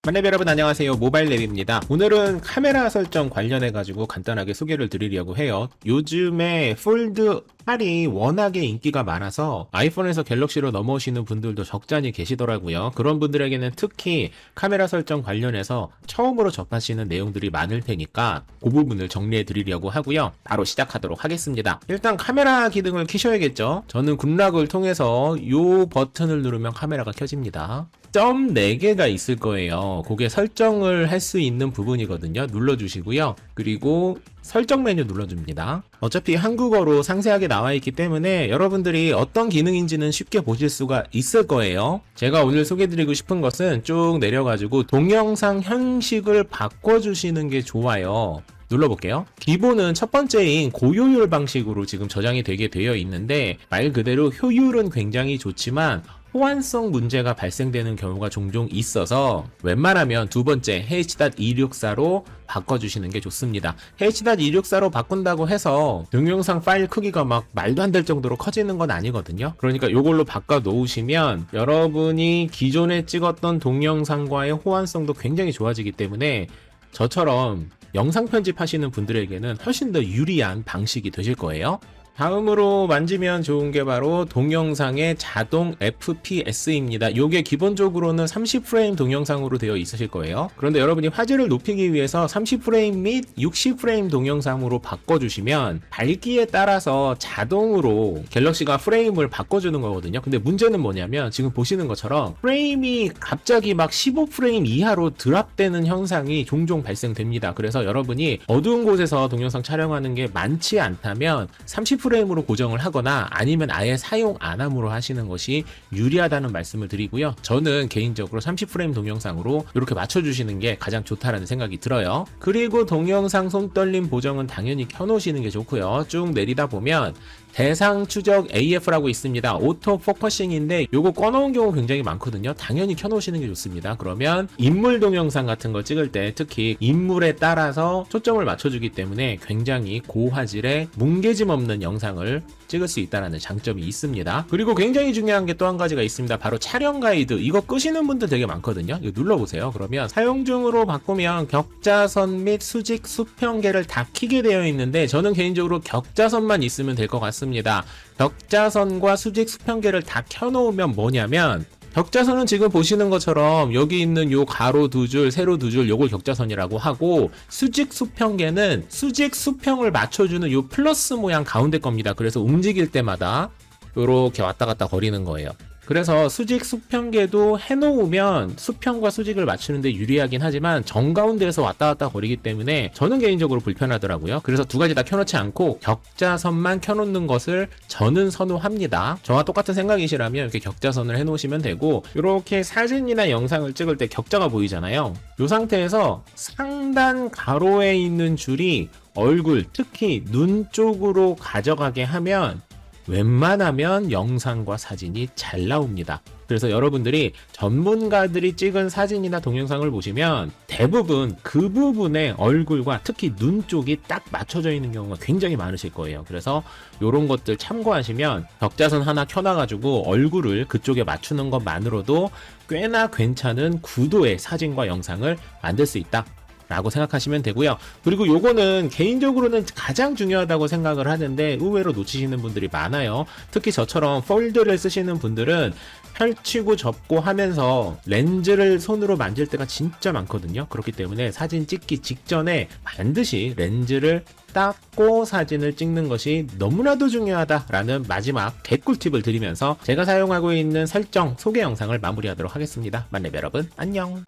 만렙 여러분 안녕하세요. 모바일랩입니다. 오늘은 카메라 설정 관련해가지고 간단하게 소개를 드리려고 해요. 요즘에 폴드 8이 워낙에 인기가 많아서 아이폰에서 갤럭시로 넘어오시는 분들도 적잖이 계시더라고요. 그런 분들에게는 특히 카메라 설정 관련해서 처음으로 접하시는 내용들이 많을 테니까 그 부분을 정리해 드리려고 하고요. 바로 시작하도록 하겠습니다. 일단 카메라 기능을 켜셔야겠죠. 저는 굿락을 통해서 이 버튼을 누르면 카메라가 켜집니다. 점 4개가 있을 거예요. 그게 설정을 할 수 있는 부분이거든요. 눌러주시고요. 그리고 설정 메뉴 눌러줍니다. 어차피 한국어로 상세하게 나와 있기 때문에 여러분들이 어떤 기능인지는 쉽게 보실 수가 있을 거예요. 제가 오늘 소개드리고 싶은 것은 쭉 내려가지고 동영상 형식을 바꿔주시는 게 좋아요. 눌러볼게요. 기본은 첫 번째인 고효율 방식으로 지금 저장이 되게 되어 있는데 말 그대로 효율은 굉장히 좋지만 호환성 문제가 발생되는 경우가 종종 있어서 웬만하면 두 번째 H.264로 바꿔주시는 게 좋습니다. H.264로 바꾼다고 해서 동영상 파일 크기가 막 말도 안 될 정도로 커지는 건 아니거든요. 그러니까 이걸로 바꿔 놓으시면 여러분이 기존에 찍었던 동영상과의 호환성도 굉장히 좋아지기 때문에 저처럼 영상 편집하시는 분들에게는 훨씬 더 유리한 방식이 되실 거예요. 다음으로 만지면 좋은 게 바로 동영상의 자동 FPS입니다. 이게 기본적으로는 30프레임 동영상으로 되어 있으실 거예요. 그런데 여러분이 화질을 높이기 위해서 30프레임 및 60프레임 동영상으로 바꿔주시면 밝기에 따라서 자동으로 갤럭시가 프레임을 바꿔주는 거거든요. 근데 문제는 뭐냐면 지금 보시는 것처럼 프레임이 갑자기 막 15프레임 이하로 드랍되는 현상이 종종 발생됩니다. 그래서 여러분이 어두운 곳에서 동영상 촬영하는 게 많지 않다면 30프레임으로 고정을 하거나 아니면 아예 사용 안 함으로 하시는 것이 유리하다는 말씀을 드리고요. 저는 개인적으로 30프레임 동영상으로 이렇게 맞춰주시는 게 가장 좋다라는 생각이 들어요. 그리고 동영상 손떨림 보정은 당연히 켜놓으시는 게 좋고요. 쭉 내리다 보면 대상 추적 AF라고 있습니다. 오토 포커싱인데 요거 꺼놓은 경우 굉장히 많거든요. 당연히 켜놓으시는 게 좋습니다. 그러면 인물 동영상 같은 거 찍을 때 특히 인물에 따라서 초점을 맞춰주기 때문에 굉장히 고화질의 뭉개짐 없는 영상을 찍을 수 있다는 장점이 있습니다. 그리고 굉장히 중요한 게 또 한 가지가 있습니다. 바로 촬영 가이드. 이거 끄시는 분들 되게 많거든요. 이거 눌러보세요. 그러면 사용 중으로 바꾸면 격자선 및 수직 수평계를 다 켜게 되어 있는데 저는 개인적으로 격자선만 있으면 될 것 같습니다. 격자선과 수직 수평계를 다 켜놓으면 뭐냐면 격자선은 지금 보시는 것처럼 여기 있는 요 가로 두 줄, 세로 두 줄 요걸 격자선이라고 하고 수직 수평계는 수직 수평을 맞춰주는 요 플러스 모양 가운데 겁니다. 그래서 움직일 때마다 요렇게 왔다 갔다 거리는 거예요. 그래서 수직 수평계도 해놓으면 수평과 수직을 맞추는데 유리하긴 하지만 정가운데에서 왔다 갔다 거리기 때문에 저는 개인적으로 불편하더라고요. 그래서 두 가지 다 켜놓지 않고 격자선만 켜놓는 것을 저는 선호합니다. 저와 똑같은 생각이시라면 이렇게 격자선을 해놓으시면 되고 이렇게 사진이나 영상을 찍을 때 격자가 보이잖아요. 이 상태에서 상단 가로에 있는 줄이 얼굴, 특히 눈 쪽으로 가져가게 하면 웬만하면 영상과 사진이 잘 나옵니다. 그래서 여러분들이 전문가들이 찍은 사진이나 동영상을 보시면 대부분 그 부분에 얼굴과 특히 눈 쪽이 딱 맞춰져 있는 경우가 굉장히 많으실 거예요. 그래서 이런 것들 참고하시면 격자선 하나 켜놔가지고 얼굴을 그쪽에 맞추는 것만으로도 꽤나 괜찮은 구도의 사진과 영상을 만들 수 있다 라고 생각하시면 되고요. 그리고 요거는 개인적으로는 가장 중요하다고 생각을 하는데 의외로 놓치시는 분들이 많아요. 특히 저처럼 폴더를 쓰시는 분들은 펼치고 접고 하면서 렌즈를 손으로 만질 때가 진짜 많거든요. 그렇기 때문에 사진 찍기 직전에 반드시 렌즈를 닦고 사진을 찍는 것이 너무나도 중요하다라는 마지막 개꿀팁을 드리면서 제가 사용하고 있는 설정 소개 영상을 마무리하도록 하겠습니다. 만렙 여러분 안녕.